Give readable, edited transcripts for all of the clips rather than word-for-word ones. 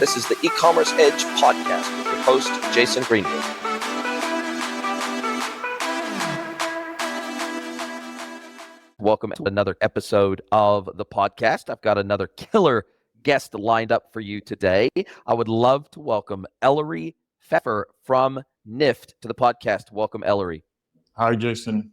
This is the E-commerce Edge podcast with your host, Jason Greenwood. Welcome to another episode of the podcast. I've got another killer guest lined up for you today. I would love to welcome Elery PFEFFER from Nift to the podcast. Welcome, Elery. Hi, Jason.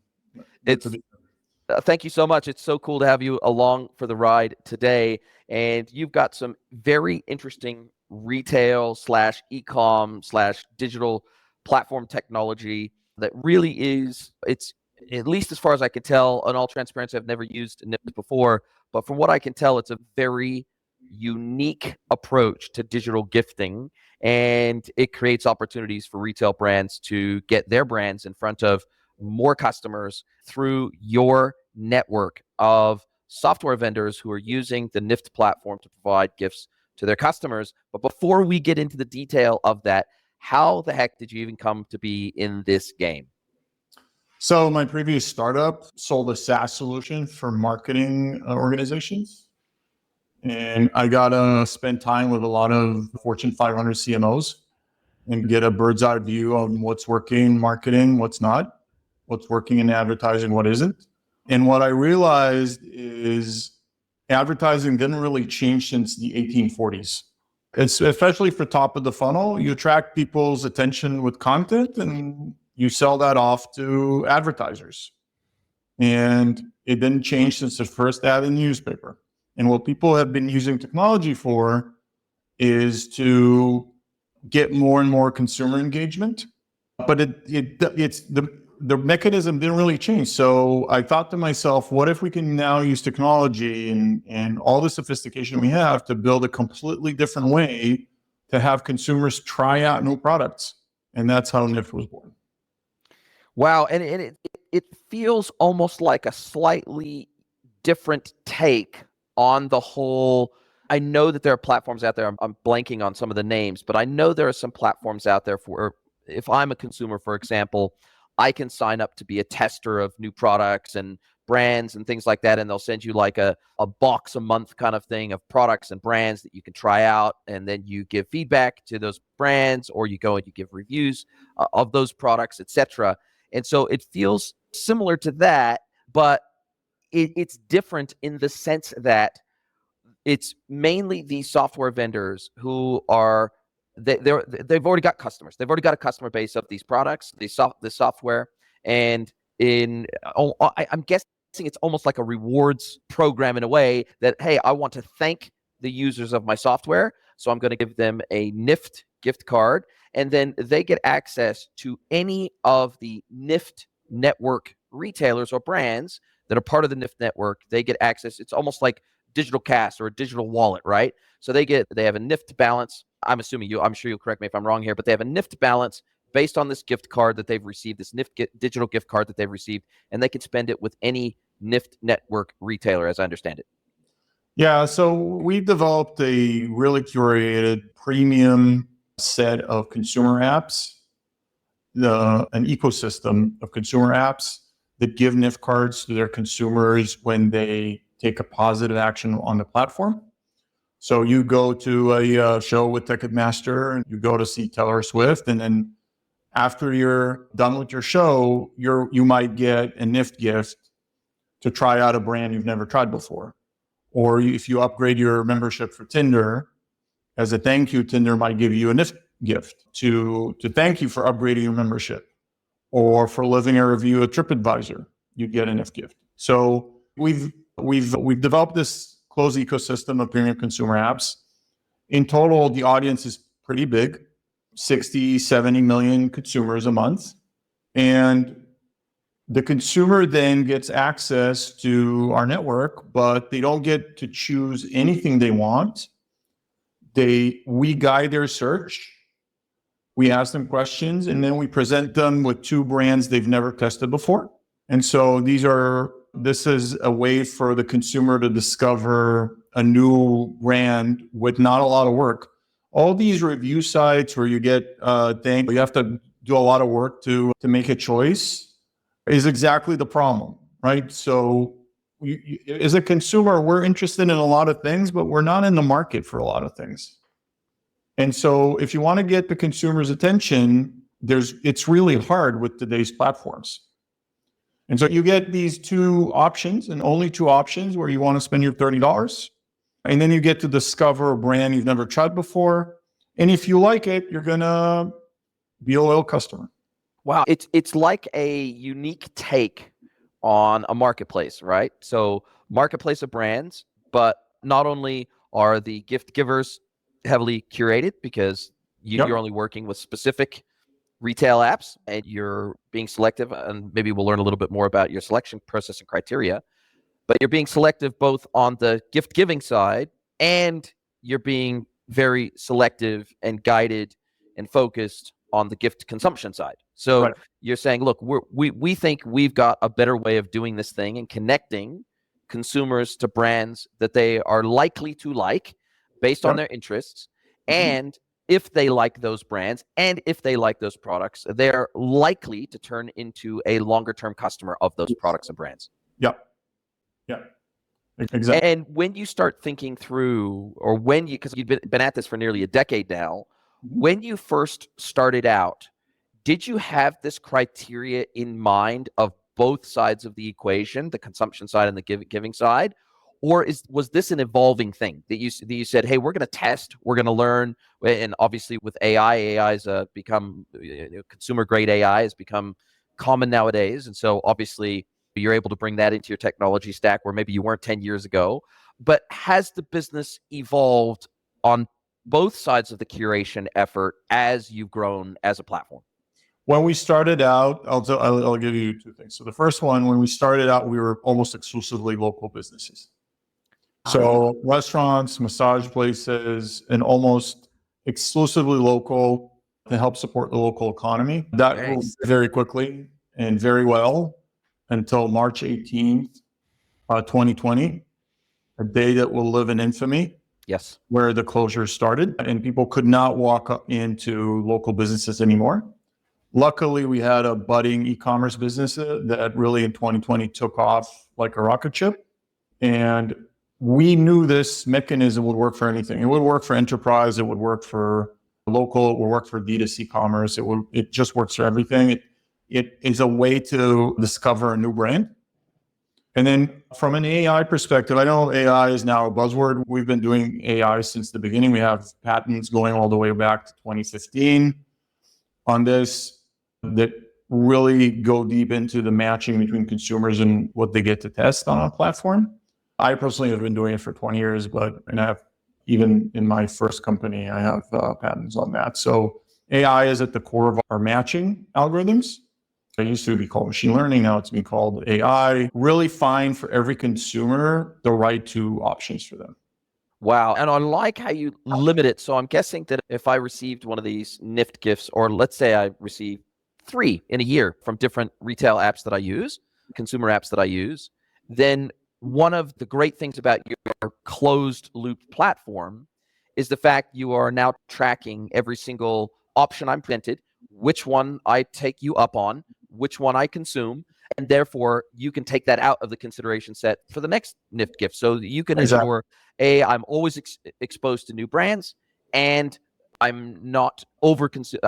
Thank you so much. It's so cool to have you along for the ride today. And you've got some very interesting retail / e-com / digital platform technology that really is, it's at least as far as I can tell, in all transparency, I've never used Nift before, but from what I can tell, it's a very unique approach to digital gifting, and it creates opportunities for retail brands to get their brands in front of more customers through your network of software vendors who are using the Nift platform to provide gifts to their customers. But before we get into the detail of that, how the heck did you even come to be in this game? So my previous startup sold a SaaS solution for marketing organizations. And I got to spend time with a lot of Fortune 500 CMOs and get a bird's eye view on what's working in marketing, what's not, what's working in advertising, what isn't. And what I realized is advertising didn't really change since the 1840s. It's especially for top of the funnel. You attract people's attention with content and you sell that off to advertisers. And it didn't change since the first ad in the newspaper. And what people have been using technology for is to get more and more consumer engagement. But it's the mechanism didn't really change. So I thought to myself, what if we can now use technology and all the sophistication we have to build a completely different way to have consumers try out new products? And that's how Nift was born. Wow, and it feels almost like a slightly different take on the whole. I know that there are platforms out there, I'm blanking on some of the names, but I know there are some platforms out there for, if I'm a consumer, for example, I can sign up to be a tester of new products and brands and things like that, and they'll send you like a box a month kind of thing of products and brands that you can try out, and then you give feedback to those brands, or you go and you give reviews of those products, etc. And so it feels similar to that, but it's different in the sense that it's mainly these software vendors who are, they've already got customers. They've already got a customer base of these products, the software. And I'm guessing it's almost like a rewards program in a way that, hey, I want to thank the users of my software, so I'm going to give them a Nift gift card. And then they get access to any of the Nift network retailers or brands that are part of the Nift network. They get access. It's almost like digital cash or a digital wallet, right? So they have a Nift balance. I'm sure you'll correct me if I'm wrong here, but they have a Nift balance based on this gift card that they've received, this Nift digital gift card that they've received, and they can spend it with any Nift network retailer, as I understand it. Yeah, so we developed a really curated premium set of consumer apps, an ecosystem of consumer apps that give Nift cards to their consumers when they take a positive action on the platform. So you go to a show with Ticketmaster and you go to see Taylor Swift, and then after you're done with your show, you might get a Nift gift to try out a brand you've never tried before. Or if you upgrade your membership for Tinder, as a thank you, Tinder might give you a Nift gift to thank you for upgrading your membership. Or for leaving a review at TripAdvisor, you get a Nift gift. So we've developed this closed ecosystem of premium consumer apps. In total, the audience is pretty big, 60, 70 million consumers a month. And the consumer then gets access to our network, but they don't get to choose anything they want. We guide their search. We ask them questions, and then we present them with two brands they've never tested before. And so this is a way for the consumer to discover a new brand with not a lot of work. All these review sites where you get you have to do a lot of work to make a choice is exactly the problem, right? So as a consumer, we're interested in a lot of things, but we're not in the market for a lot of things. And so if you want to get the consumer's attention, it's really hard with today's platforms. And so you get these two options and only two options where you want to spend your $30. And then you get to discover a brand you've never tried before. And if you like it, you're going to be a loyal customer. Wow. It's like a unique take on a marketplace, right? So marketplace of brands, but not only are the gift givers heavily curated because you're only working with specific retail apps and you're being selective, and maybe we'll learn a little bit more about your selection process and criteria, but you're being selective both on the gift giving side and you're being very selective and guided and focused on the gift consumption side. So you're saying, look, we think we've got a better way of doing this thing and connecting consumers to brands that they are likely to like based on their interests. And if they like those brands and if they like those products, they're likely to turn into a longer term customer of those products and brands. Yeah. Exactly. And when you start thinking through, or when you, because you've been at this for nearly a decade now, when you first started out, did you have this criteria in mind of both sides of the equation, the consumption side and the giving side? Or was this an evolving thing that you said, hey, we're going to test, we're going to learn, and obviously with AI has become, consumer grade AI has become common nowadays, and so obviously you're able to bring that into your technology stack where maybe you weren't 10 years ago. But has the business evolved on both sides of the curation effort as you've grown as a platform? When we started out, I'll give you two things. So the first one, when we started out, we were almost exclusively local businesses. So restaurants, massage places, and almost exclusively local to help support the local economy. That grew very quickly and very well until March 18th, 2020, a day that will live in infamy. Yes. Where the closures started and people could not walk up into local businesses anymore. Luckily, we had a budding e-commerce business that really in 2020 took off like a rocket ship. And we knew this mechanism would work for anything. It would work for enterprise. It would work for local. It would work for D2C commerce. It just works for everything. It is a way to discover a new brand. And then from an AI perspective, I know AI is now a buzzword. We've been doing AI since the beginning. We have patents going all the way back to 2015 on this that really go deep into the matching between consumers and what they get to test on a platform. I personally have been doing it for 20 years, and I have, even in my first company, I have patents on that. So AI is at the core of our matching algorithms. It used to be called machine learning. Now it's being called AI. Really find for every consumer the right two options for them. Wow. And I like how you limit it. So I'm guessing that if I received one of these Nift gifts, or let's say I received 3 in a year from different retail apps that I use, consumer apps that I use, then one of the great things about your closed loop platform is the fact you are now tracking every single option I'm presented, which one I take you up on, which one I consume, and therefore you can take that out of the consideration set for the next Nift gift. So you can ensure, I'm always exposed to new brands, and I'm not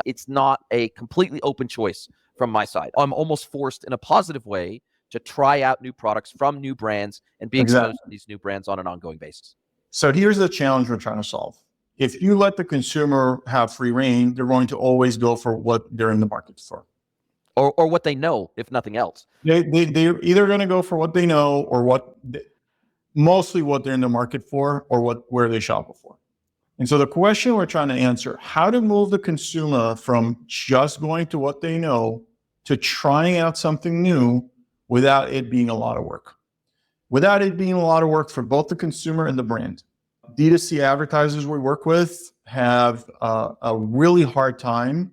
it's not a completely open choice from my side. I'm almost forced in a positive way to try out new products from new brands and be exposed to these new brands on an ongoing basis. So here's the challenge we're trying to solve. If you let the consumer have free reign, they're going to always go for what they're in the market for. Or what they know, if nothing else. They're either going to go for what they know or mostly what they're in the market for or where they shop before. And so the question we're trying to answer, how to move the consumer from just going to what they know to trying out something new without it being a lot of work. Without it being a lot of work for both the consumer and the brand. D2C advertisers we work with have a really hard time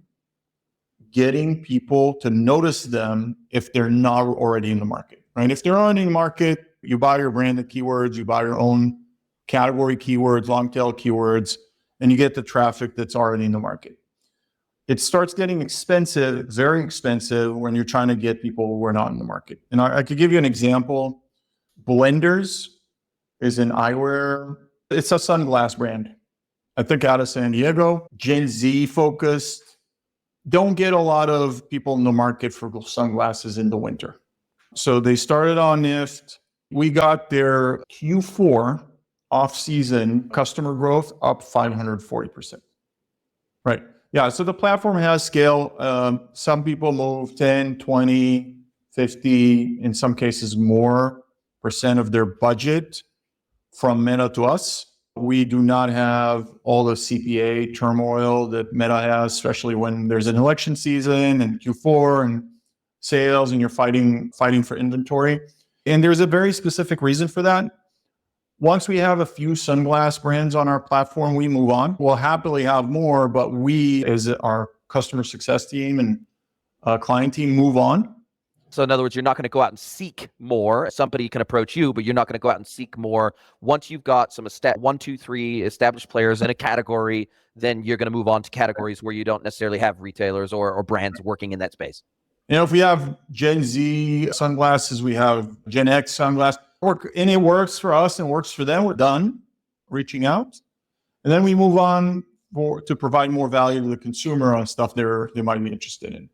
getting people to notice them if they're not already in the market, right? If they're already in the market, you buy your branded keywords, you buy your own category keywords, long tail keywords, and you get the traffic that's already in the market. It starts getting expensive, very expensive, when you're trying to get people who are not in the market. And I could give you an example. Blenders is an eyewear. It's a sunglass brand. I think out of San Diego, Gen Z focused. Don't get a lot of people in the market for sunglasses in the winter. So they started on Nift. We got their Q4 off-season customer growth up 540%. Right. Yeah. So the platform has scale. Some people move 10, 20, 50, in some cases more % of their budget from Meta to us. We do not have all the CPA turmoil that Meta has, especially when there's an election season and Q4 and sales and you're fighting for inventory. And there's a very specific reason for that. Once we have a few sunglass brands on our platform, we move on. We'll happily have more, but we, as our customer success team and client team, move on. So in other words, you're not going to go out and seek more. Somebody can approach you, but you're not going to go out and seek more. Once you've got some 1, 2, 3 established players in a category, then you're going to move on to categories where you don't necessarily have retailers or brands working in that space. If we have Gen Z sunglasses, we have Gen X sunglasses, and it works for us and works for them, we're done reaching out. And then we move on to provide more value to the consumer on stuff they might be interested in,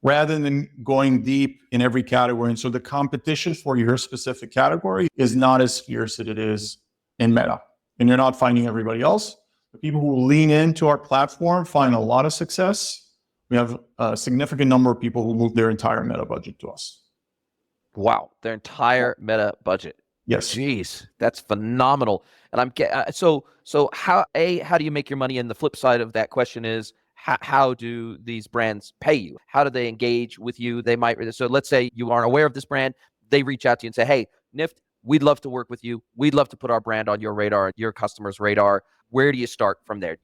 rather than going deep in every category. And so the competition for your specific category is not as fierce as it is in Meta. And you're not finding everybody else. The people who lean into our platform find a lot of success. We have a significant number of people who move their entire Meta budget to us. Wow, their entire Meta budget. Yes. Jeez, that's phenomenal. And I'm so how do you make your money? And the flip side of that question is, how do these brands pay you? How do they engage with you? So let's say you aren't aware of this brand. They reach out to you and say, hey, Nift, we'd love to work with you. We'd love to put our brand on your radar, your customers' radar. Where do you start from there?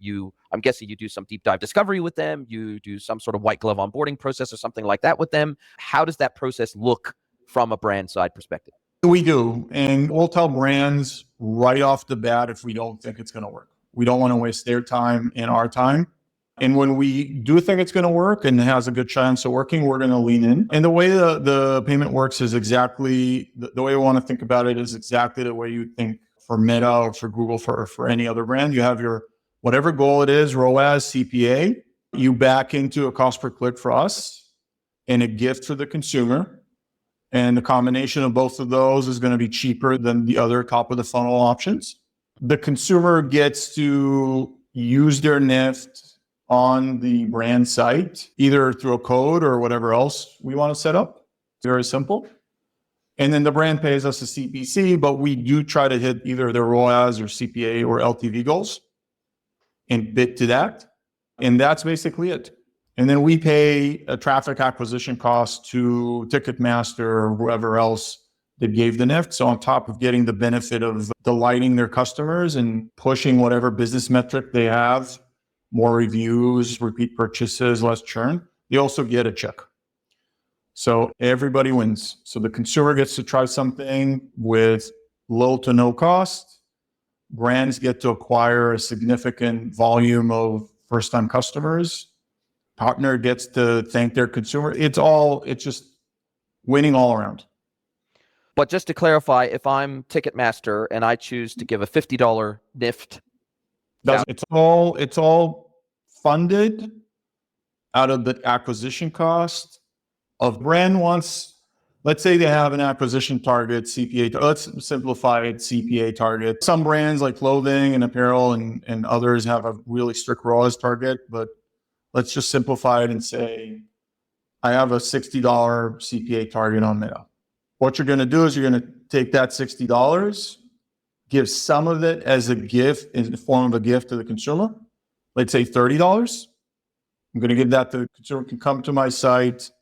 I'm guessing you do some deep dive discovery with them. You do some sort of white glove onboarding process or something like that with them. How does that process look from a brand side perspective? We do. And we'll tell brands right off the bat if we don't think it's going to work. We don't want to waste their time and our time. And when we do think it's going to work and it has a good chance of working, we're going to lean in. And the way the payment works is exactly the way we want to think about it is exactly the way you think for Meta or for Google, for any other brand. You have your whatever goal it is, ROAS, CPA, you back into a cost per click for us and a gift for the consumer. And the combination of both of those is going to be cheaper than the other top of the funnel options. The consumer gets to use their Nift on the brand site, either through a code or whatever else we want to set up. It's very simple. And then the brand pays us a CPC, but we do try to hit either their ROAS or CPA or LTV goals and bid to that. And that's basically it. And then we pay a traffic acquisition cost to Ticketmaster or whoever else that gave the Nift. So on top of getting the benefit of delighting their customers and pushing whatever business metric they have, more reviews, repeat purchases, less churn, they also get a check. So everybody wins. So the consumer gets to try something with low to no cost. Brands get to acquire a significant volume of first-time customers. Partner gets to thank their consumer. It's just winning all around. But just to clarify, if I'm Ticketmaster and I choose to give a $50 Nift, it's all funded out of the acquisition cost of brand wants. Let's say they have an acquisition target, CPA. Let's simplify it, CPA target. Some brands like clothing and apparel and others have a really strict ROAS target, but let's just simplify it and say, I have a $60 CPA target on Meta. What you're going to do is you're going to take that $60, give some of it as a gift in the form of a gift to the consumer. Let's say $30. I'm going to give that to the consumer, can come to my site,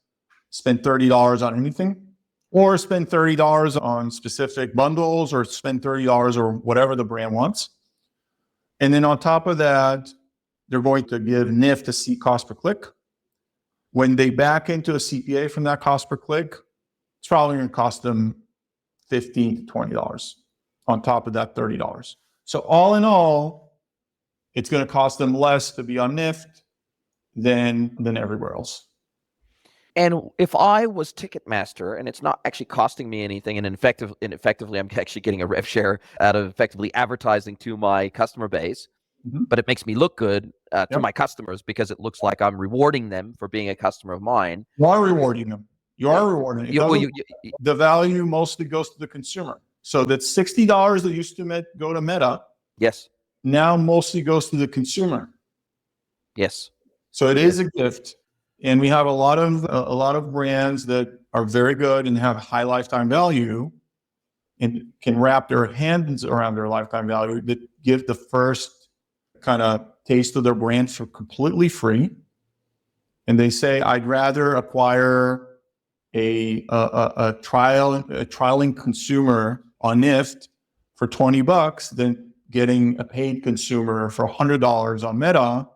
spend $30 on anything, or spend $30 on specific bundles, or spend $30 or whatever the brand wants. And then on top of that, they're going to give Nift a C cost per click. When they back into a CPA from that cost per click, it's probably going to cost them $15 to $20 on top of that $30. So all in all, it's going to cost them less to be on Nift than everywhere else. And if I was Ticketmaster and it's not actually costing me anything, and effectively I'm actually getting a rev share out of effectively advertising to my customer base, but it makes me look good to Yep. my customers because it looks like I'm rewarding them for being a customer of mine. You are rewarding them. You are rewarding them. The value mostly goes to the consumer. So that $60 that used to go to Meta, yes, now mostly goes to the consumer. yes. So it is a gift, and we have a lot of brands that are very good and have high lifetime value, and can wrap their hands around their lifetime value, that give the first kind of taste of their brand for completely free. And they say, I'd rather acquire a trialing consumer on Nift for $20 than getting a paid consumer for $100 on Meta,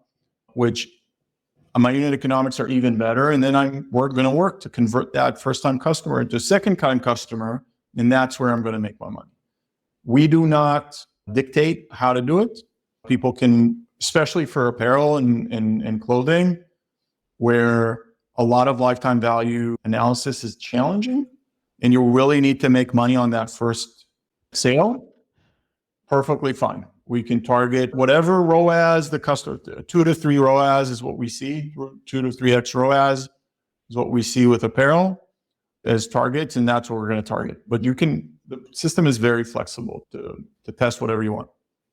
which my unit economics are even better. And then we're going to work to convert that first-time customer into a second-time customer, and that's where I'm going to make my money. We do not dictate how to do it. People can, especially for apparel and clothing, where a lot of lifetime value analysis is challenging, and you really need to make money on that first sale, perfectly fine. We can target whatever ROAS the customer, 2 to 3 ROAS is what we see, 2 to 3x ROAS is what we see with apparel as targets, and that's what we're going to target. But the system is very flexible to test whatever you want.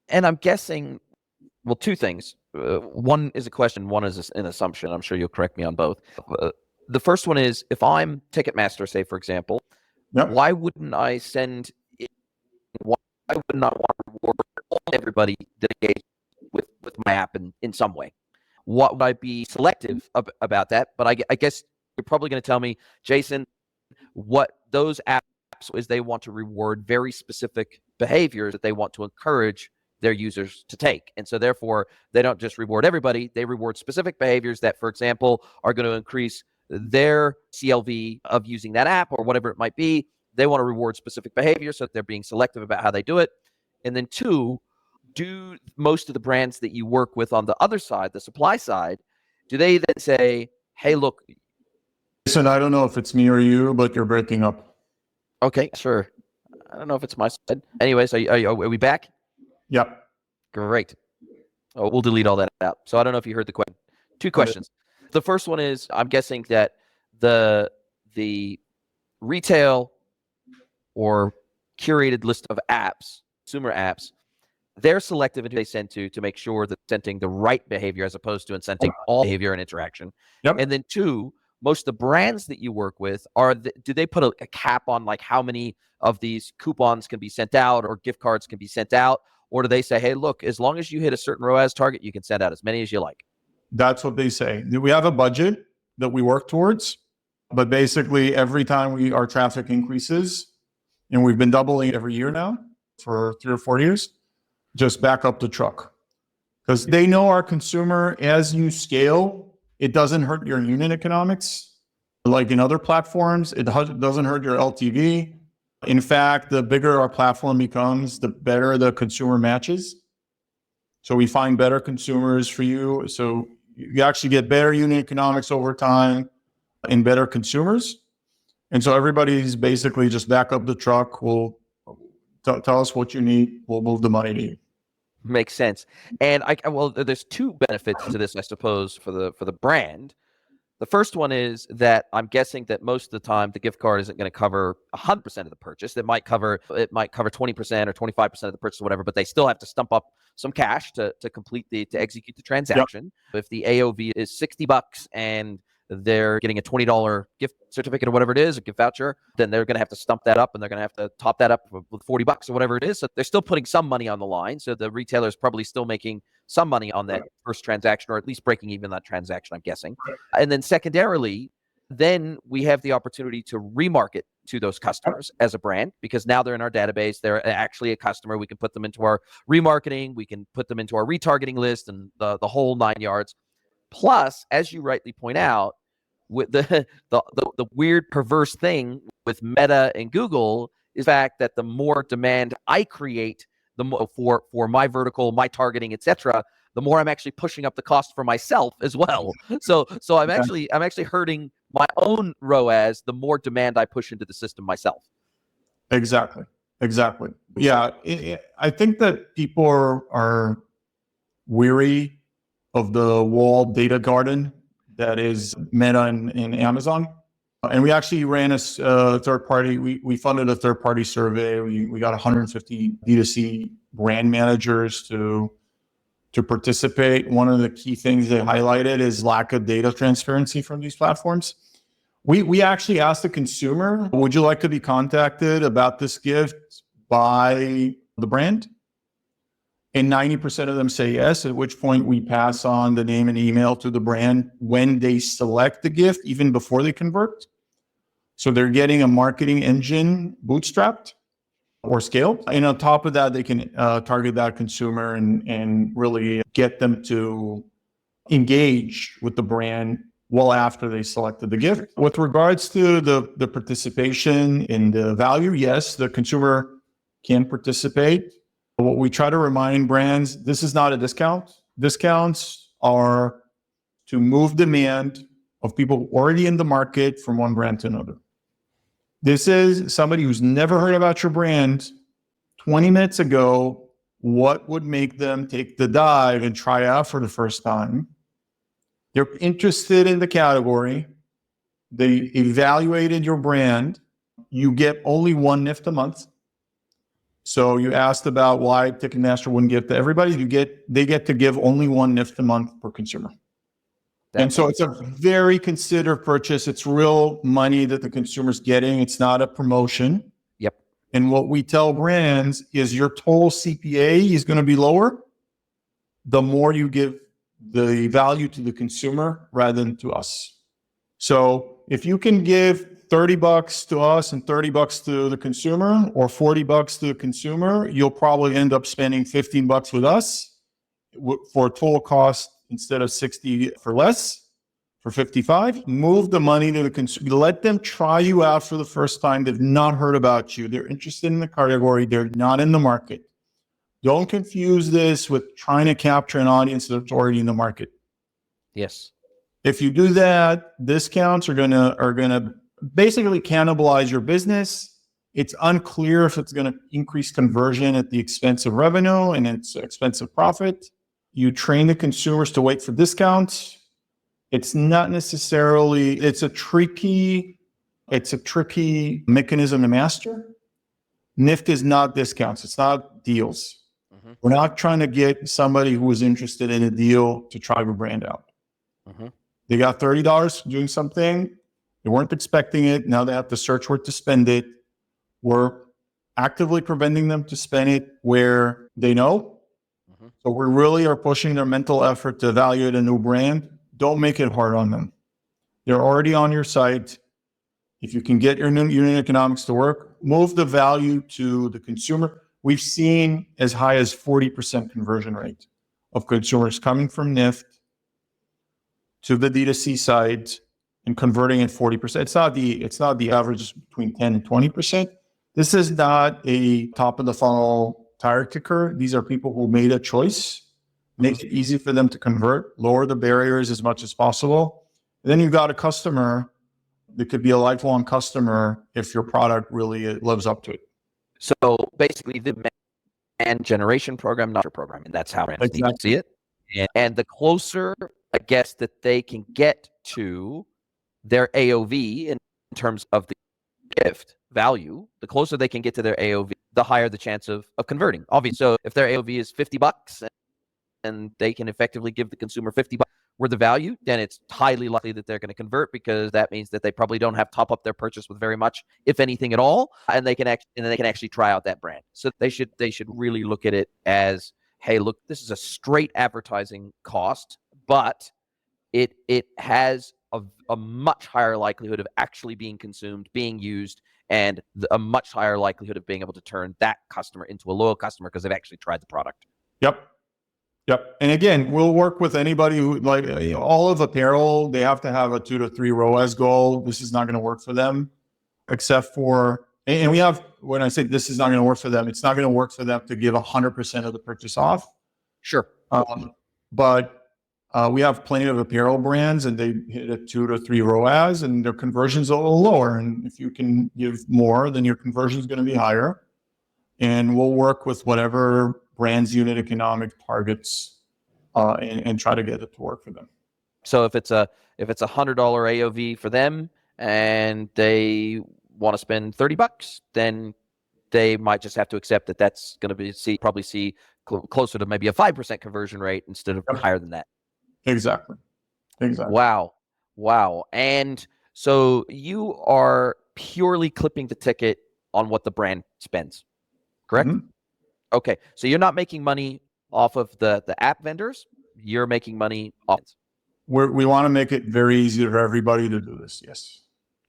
And I'm guessing, well, two things. One is a question, one is an assumption. I'm sure you'll correct me on both. The first one is, if I'm Ticketmaster, say, for example, Yep. why wouldn't I want to reward everybody that engaged with my app in some way? What would I be selective about that? But I guess you're probably going to tell me, Jason, what those apps is they want to reward very specific behaviors that they want to encourage their users to take. And so therefore, they don't just reward everybody, they reward specific behaviors that, for example, are going to increase their CLV of using that app or whatever it might be. They want to reward specific behaviors, so that they're being selective about how they do it. And then two, do most of the brands that you work with on the other side, the supply side, do they then say, hey, look. Listen, I don't know if it's me or you, but you're breaking up. Okay, sure. I don't know if it's my side. Anyways, are we back? Yep. Great. Oh, we'll delete all that out. So I don't know if you heard the question. Two questions. The first one is, I'm guessing that the retail or curated list of apps, consumer apps, they're selective in who they send to make sure that they're incenting the right behavior as opposed to incenting all behavior and interaction. Yep. And then two, most of the brands that you work with, do they put a cap on like how many of these coupons can be sent out or gift cards can be sent out? Or do they say, hey, look, as long as you hit a certain ROAS target, you can send out as many as you like? That's what they say. We have a budget that we work towards, but basically every time our traffic increases, and we've been doubling every year now for 3 or 4 years, just back up the truck. Because they know our consumer, as you scale, it doesn't hurt your unit economics. Like in other platforms, it doesn't hurt your LTV. In fact, the bigger our platform becomes, the better the consumer matches. So we find better consumers for you. So you actually get better unit economics over time and better consumers. And so everybody's basically just back up the truck. We'll tell us what you need. We'll move the money to you. Makes sense. And well, there's two benefits to this, I suppose, for the brand. The first one is that I'm guessing that most of the time the gift card isn't going to cover 100% of the purchase. It might cover 20% or 25% of the purchase or whatever, but they still have to stump up some cash to execute the transaction. Yep. If the AOV is $60 and they're getting a $20 gift certificate or whatever it is, a gift voucher, then they're going to have to stump that up and they're going to have to top that up with $40 or whatever it is. So they're still putting some money on the line. So the retailer is probably still making some money on that first transaction, or at least breaking even that transaction, I'm guessing. And then secondarily, then we have the opportunity to remarket to those customers as a brand, because now they're in our database. They're actually a customer. We can put them into our remarketing. We can put them into our retargeting list and the whole 9 yards. Plus, as you rightly point out, with the weird perverse thing with Meta and Google is the fact that the more demand I create, the more for my vertical, my targeting, etc., the more I'm actually pushing up the cost for myself as well. So I'm actually hurting my own ROAS the more demand I push into the system myself. Exactly. Yeah, I think that people are weary of the walled data garden that is Meta and Amazon. And we actually ran a third party, we funded a third party survey. We got 150 D2C brand managers to participate. One of the key things they highlighted is lack of data transparency from these platforms. We actually asked the consumer, would you like to be contacted about this gift by the brand? And 90% of them say yes, at which point we pass on the name and email to the brand when they select the gift, even before they convert. So they're getting a marketing engine bootstrapped or scaled. And on top of that, they can target that consumer and really get them to engage with the brand well after they selected the gift. With regards to the participation in the value, yes, the consumer can participate. What we try to remind brands, this is not a discount. Discounts are to move demand of people already in the market from one brand to another. This is somebody who's never heard about your brand 20 minutes ago. What would make them take the dive and try it out for the first time? They're interested in the category. They evaluated your brand. You get only one Nift a month. So you asked about why Ticketmaster wouldn't give to everybody. They get to give only one Nift a month per consumer. And so it's a very considered purchase. It's real money that the consumer's getting. It's not a promotion. Yep. And what we tell brands is your total CPA is going to be lower the more you give the value to the consumer rather than to us. So if you can give $30 to us and $30 to the consumer, or $40 to the consumer, you'll probably end up spending $15 with us for a total cost instead of 60 for less, for 55. Move the money to the consumer. Let them try you out for the first time. They've not heard about you. They're interested in the category. They're not in the market. Don't confuse this with trying to capture an audience that's already in the market. Yes. If you do that, discounts are gonna basically cannibalize your business. It's unclear if it's going to increase conversion at the expense of revenue and its expense of profit. You train the consumers to wait for discounts. It's not necessarily, it's a tricky mechanism to master. Nift is not discounts. It's not deals. Mm-hmm. We're not trying to get somebody who is interested in a deal to try your brand out. Mm-hmm. They got $30 doing something. They weren't expecting it. Now they have to search where to spend it. We're actively preventing them to spend it where they know. Mm-hmm. So we really are pushing their mental effort to evaluate a new brand. Don't make it hard on them. They're already on your site. If you can get your new unit economics to work, move the value to the consumer. We've seen as high as 40% conversion rate of consumers coming from Nift to the D2C site and converting at 40%. It's not the average between 10 and 20%. This is not a top of the funnel tire kicker. These are people who made a choice, make it easy for them to convert, lower the barriers as much as possible. And then you've got a customer that could be a lifelong customer if your product really lives up to it. So basically the demand generation program, not your program. And that's how brands need to see it. And the closer, I guess, that they can get to their AOV in terms of the gift value, the closer they can get to their AOV, the higher the chance of converting. Obviously, so if their AOV is $50 and they can effectively give the consumer $50 worth of value, then it's highly likely that they're going to convert, because that means that they probably don't have to top up their purchase with very much, if anything at all, and they can actually try out that brand. So they should really look at it as, hey, look, this is a straight advertising cost, but it has a much higher likelihood of actually being consumed, being used, and a much higher likelihood of being able to turn that customer into a loyal customer because they've actually tried the product. Yep. And again, we'll work with anybody who, like, all of apparel, they have to have a 2 to 3 ROAS goal. This is not going to work for them, except for, and we have, when I say this is not going to work for them, it's not going to work for them to give 100% of the purchase off. Sure. But we have plenty of apparel brands and they hit a 2 to 3 ROAS and their conversion's a little lower. And if you can give more, then your conversion is going to be higher. And we'll work with whatever brand's unit economic targets and try to get it to work for them. So if it's a $100 AOV for them and they want to spend $30, then they might just have to accept that that's going to be probably closer to maybe a 5% conversion rate instead of higher than that. Exactly. Wow. And so you are purely clipping the ticket on what the brand spends, correct? Mm-hmm. Okay. So you're not making money off of the app vendors. You're making money off. We want to make it very easy for everybody to do this. Yes.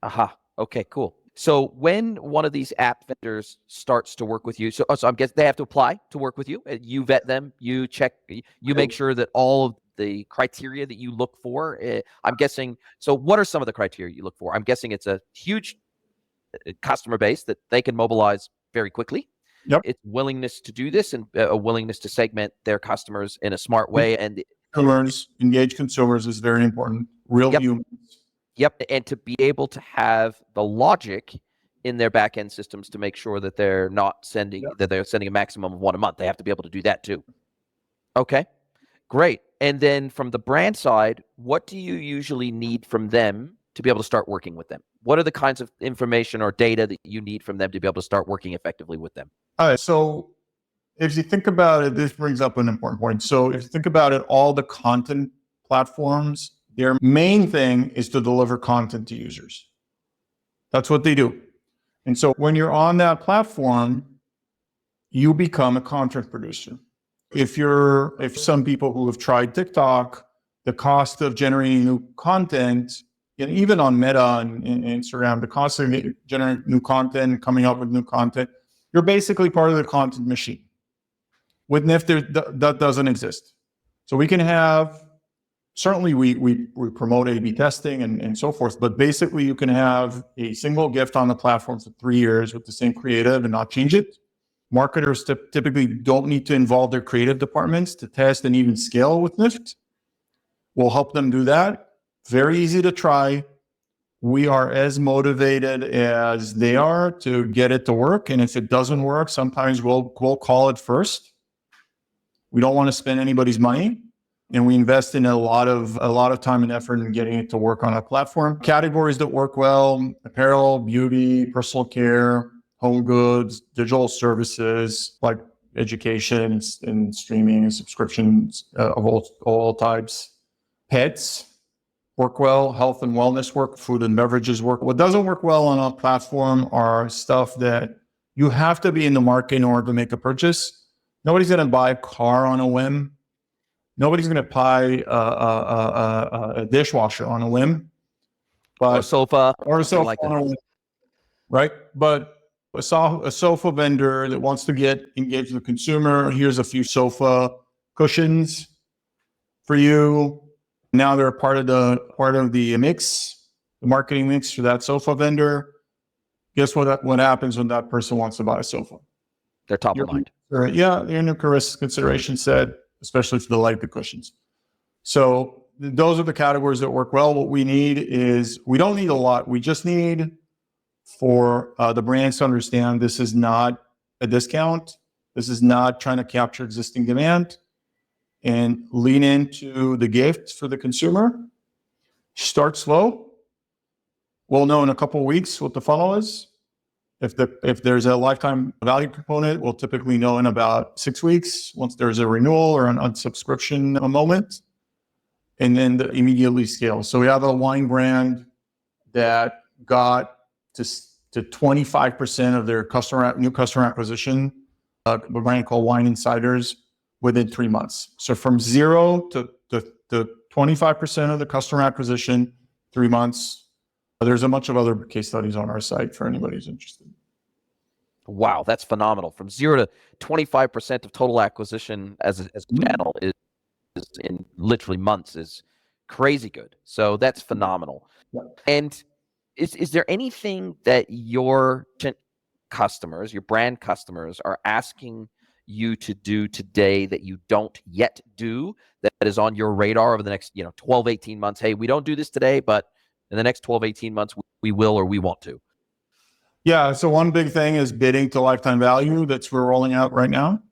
Aha. Okay, cool. So when one of these app vendors starts to work with you, so I'm guessing they have to apply to work with you. You vet them, you check, you make sure that all of the criteria that you look for. I'm guessing. So what are some of the criteria you look for? I'm guessing it's a huge customer base that they can mobilize very quickly. Yep. It's willingness to do this and a willingness to segment their customers in a smart way. And engage consumers is very important. Real humans. Yep, and to be able to have the logic in their back-end systems to make sure that they're not sending that they're sending a maximum of one a month. They have to be able to do that too. Okay, great. And then from the brand side, what do you usually need from them to be able to start working with them? What are the kinds of information or data that you need from them to be able to start working effectively with them? All right, so if you think about it, this brings up an important point. So if you think about it, all the content platforms, their main thing is to deliver content to users. That's what they do. And so when you're on that platform, you become a content producer. If some people who have tried TikTok, the cost of generating new content, even on Meta and Instagram, the cost of generating new content, coming up with new content, you're basically part of the content machine. With Nift, that doesn't exist. So we can have, certainly we promote A/B testing and so forth, but basically you can have a single gift on the platform for 3 years with the same creative and not change it. Marketers typically don't need to involve their creative departments to test and even scale with Nift. We'll help them do that. Very easy to try. We are as motivated as they are to get it to work. And if it doesn't work, sometimes we'll call it first. We don't want to spend anybody's money. And we invest in a lot of time and effort in getting it to work on our platform. Categories that work well: apparel, beauty, personal care, home goods, digital services like education and streaming and subscriptions of all types. Pets work well, health and wellness work, food and beverages work. What doesn't work well on our platform are stuff that you have to be in the market in order to make a purchase. Nobody's going to buy a car on a whim. Nobody's going to buy a dishwasher on a whim. But, or a sofa like on a whim, right? But a sofa vendor that wants to get engaged with the consumer, here's a few sofa cushions for you. Now they're part of the mix, the marketing mix for that sofa vendor. Guess what happens when that person wants to buy a sofa? They're top of mind. Yeah, your new consideration set, especially if they like the cushions. So those are the categories that work well. What we need is, we don't need a lot. We just need for the brands to understand this is not a discount. This is not trying to capture existing demand, and lean into the gift for the consumer. Start slow. We'll know in a couple of weeks what the funnel is. If there's a lifetime value component, we'll typically know in about 6 weeks, once there's a renewal or an unsubscription moment, and then immediately scale. So we have a wine brand that got to 25% of their new customer acquisition, a brand called Wine Insiders, within 3 months. So from 0 to 25% of the customer acquisition, 3 months. There's a bunch of other case studies on our site for anybody who's interested. Wow, that's phenomenal. From 0 to 25% of total acquisition as a channel is in literally months is crazy good. So that's phenomenal. Yeah. And is there anything that your customers, your brand customers, are asking you to do today that you don't yet do, that is on your radar over the next 12, 18 months? Hey, we don't do this today, but in the next 12, 18 months, we will or we want to. Yeah, so one big thing is bidding to lifetime value. That's we're rolling out right now.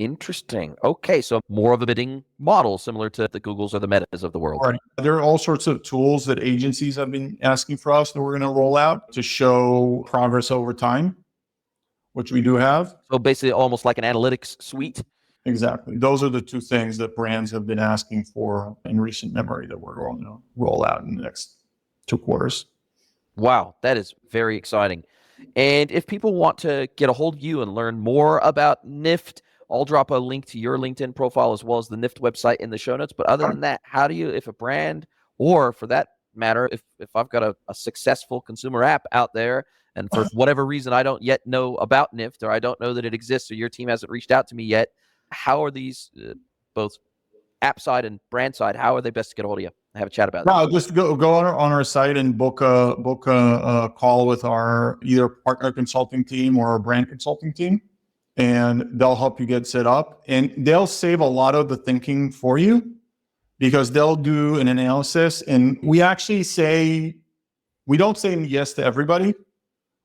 Interesting. Okay, so more of a bidding model similar to the Googles or the Metas of the world. Right. There are all sorts of tools that agencies have been asking for us that we're going to roll out to show progress over time, which we do have. So basically almost like an analytics suite. Exactly. Those are the two things that brands have been asking for in recent memory that we're going to roll out in the next 2 quarters. Wow, that is very exciting. And if people want to get a hold of you and learn more about Nift, I'll drop a link to your LinkedIn profile as well as the Nift website in the show notes. But other than that, how do you, if a brand, or for that matter, if I've got a successful consumer app out there, and for whatever reason I don't yet know about Nift, or I don't know that it exists, or your team hasn't reached out to me yet, how are these, both app side and brand side, how are they best to get a hold of you? Have a chat about that. No, just go on our site and book a call with our either partner consulting team or our brand consulting team, and they'll help you get set up, and they'll save a lot of the thinking for you because they'll do an analysis. And we actually say, we don't say yes to everybody.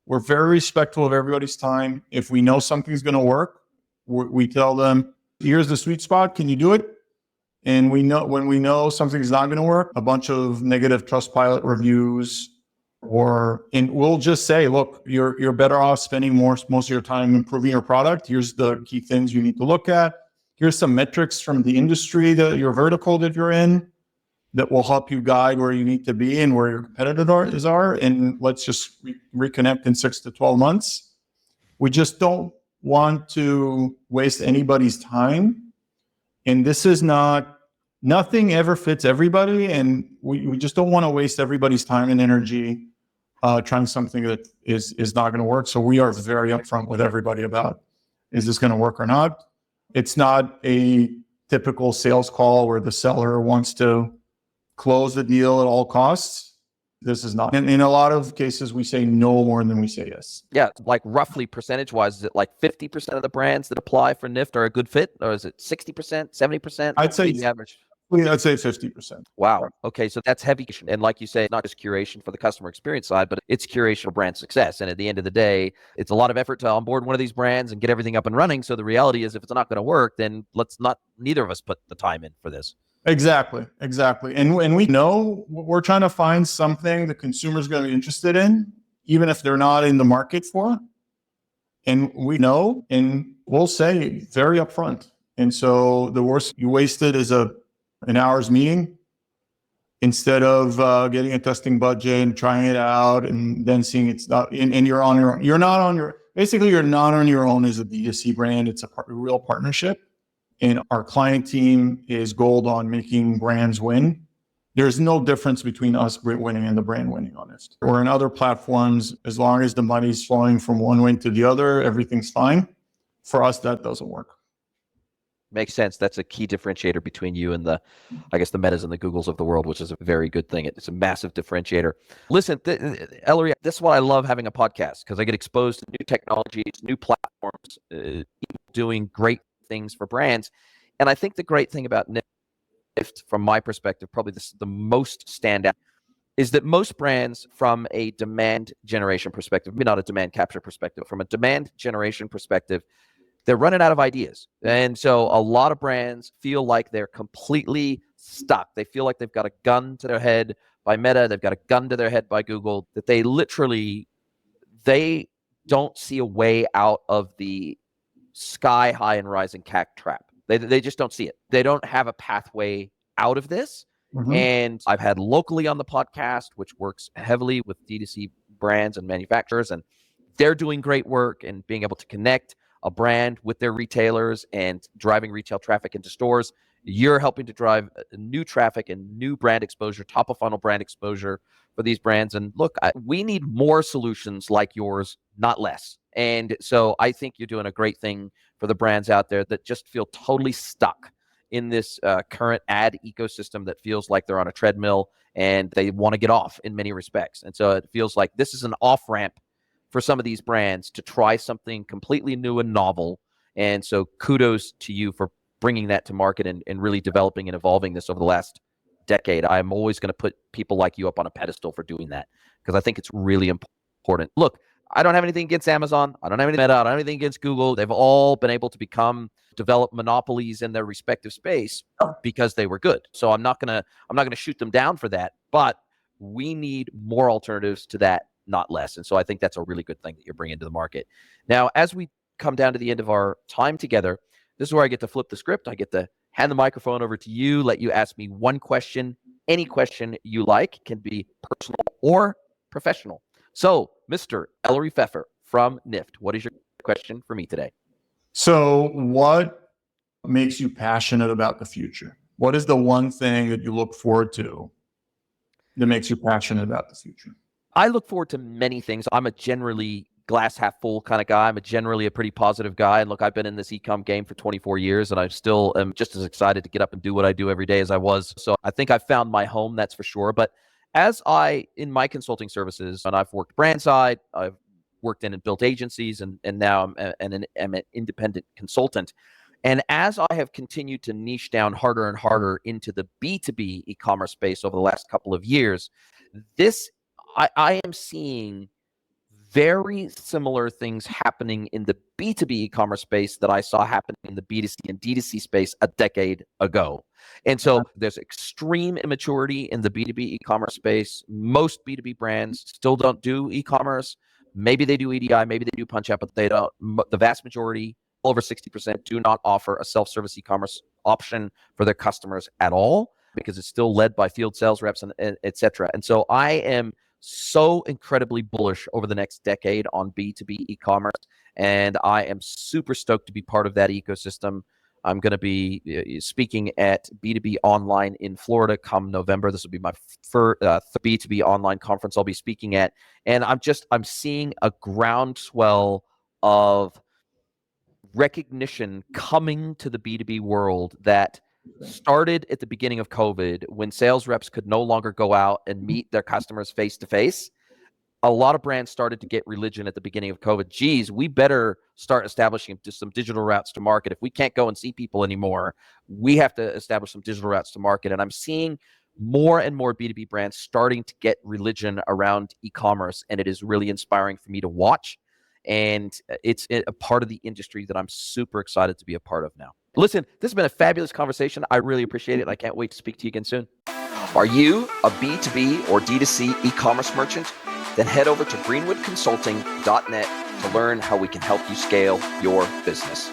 We're very respectful of everybody's time. If we know something's going to work, we tell them, here's the sweet spot. Can you do it? And we know when we know something's not going to work, a bunch of negative Trustpilot reviews, and we'll just say, look, you're better off spending most of your time improving your product. Here's the key things you need to look at. Here's some metrics from the industry your vertical that you're in that will help you guide where you need to be and where your competitors are. And let's just reconnect in 6 to 12 months. We just don't want to waste anybody's time. And this is nothing ever fits everybody. And we just don't want to waste everybody's time and energy trying something that is not going to work. So we are very upfront with everybody about, is this going to work or not? It's not a typical sales call where the seller wants to close the deal at all costs. This is not. In a lot of cases, we say no more than we say yes. Yeah, like roughly percentage-wise, is it like 50% of the brands that apply for Nift are a good fit? Or is it 60%, 70%? I'd say the average. I'd say 50%. Wow. Okay, so that's heavy. And like you say, not just curation for the customer experience side, but it's curation for brand success. And at the end of the day, it's a lot of effort to onboard one of these brands and get everything up and running. So the reality is, if it's not going to work, then neither of us put the time in for this. Exactly. And we know we're trying to find something the consumer's going to be interested in, even if they're not in the market for. And we know, and we'll say very upfront. And so the worst you wasted is an hour's meeting instead of getting a testing budget and trying it out and then seeing it's not, and you're on your own. You're not on your own as a B2C brand. It's a real partnership. And our client team is gold on making brands win. There's no difference between us winning and the brand winning on this. Or in other platforms, as long as the money's flowing from one wing to the other, everything's fine. For us, that doesn't work. Makes sense. That's a key differentiator between you and the Metas and the Googles of the world, which is a very good thing. It's a massive differentiator. Listen, Elery, this is why I love having a podcast, because I get exposed to new technologies, new platforms, people doing great things for brands. And I think the great thing about Nift, from my perspective, probably the most standout, is that most brands, from a demand generation perspective, maybe not a demand capture perspective, from a demand generation perspective, they're running out of ideas. And so a lot of brands feel like they're completely stuck. They feel like they've got a gun to their head by Meta. They've got a gun to their head by Google, that they don't see a way out of the sky high and rising CAC trap. They just don't see it. They don't have a pathway out of this. Mm-hmm. And I've had locally on the podcast, which works heavily with D2C brands and manufacturers, and they're doing great work and being able to connect a brand with their retailers and driving retail traffic into stores. You're helping to drive new traffic and new brand exposure, top of funnel brand exposure for these brands. And look, we need more solutions like yours, not less. And so I think you're doing a great thing for the brands out there that just feel totally stuck in this current ad ecosystem that feels like they're on a treadmill and they want to get off in many respects. And so it feels like this is an off-ramp for some of these brands to try something completely new and novel. And so kudos to you for bringing that to market and really developing and evolving this over the last decade. I'm always going to put people like you up on a pedestal for doing that, because I think it's really important. Look, I don't have anything against Amazon. I don't have anything Meta. I don't have anything against Google. They've all been able to become develop monopolies in their respective space because they were good. So I'm not gonna shoot them down for that, but we need more alternatives to that, not less. And so I think that's a really good thing that you're bringing to the market. Now, as we come down to the end of our time together, this is where I get to flip the script. I get to hand the microphone over to you, let you ask me one question, any question you like, can be personal or professional. So, Mr. Elery PFEFFER from Nift, what is your question for me today? So what makes you passionate about the future? What is the one thing that you look forward to that makes you passionate about the future? I look forward to many things. I'm a generally glass half full kind of guy. I'm generally a pretty positive guy. And look, I've been in this e-com game for 24 years, and I still am just as excited to get up and do what I do every day as I was. So I think I found my home, that's for sure. But as in my consulting services, and I've worked brand side, I've worked in and built agencies, and now I'm an independent consultant. And as I have continued to niche down harder and harder into the B2B e-commerce space over the last couple of years, I am seeing very similar things happening in the B2B e-commerce space that I saw happening in the B2C and D2C space a decade ago. And so there's extreme immaturity in the B2B e-commerce space. Most B2B brands still don't do e-commerce. Maybe they do EDI, maybe they do punch out, but they don't. The vast majority, over 60%, do not offer a self-service e-commerce option for their customers at all, because it's still led by field sales reps and et cetera. And so I am so incredibly bullish over the next decade on B2B e-commerce, and I am super stoked to be part of that ecosystem. I'm going to be speaking at B2B Online in Florida come November. This will be my first B2B online conference I'll be speaking at, and I'm seeing a groundswell of recognition coming to the B2B world that started at the beginning of COVID, when sales reps could no longer go out and meet their customers face to face. A lot of brands started to get religion at the beginning of COVID. Geez, we better start establishing just some digital routes to market. If we can't go and see people anymore, we have to establish some digital routes to market. And I'm seeing more and more B2B brands starting to get religion around e-commerce, and it is really inspiring for me to watch. And it's a part of the industry that I'm super excited to be a part of now. Listen, this has been a fabulous conversation. I really appreciate it, and I can't wait to speak to you again soon. Are you a B2B or D2C e-commerce merchant? Then head over to greenwoodconsulting.net to learn how we can help you scale your business.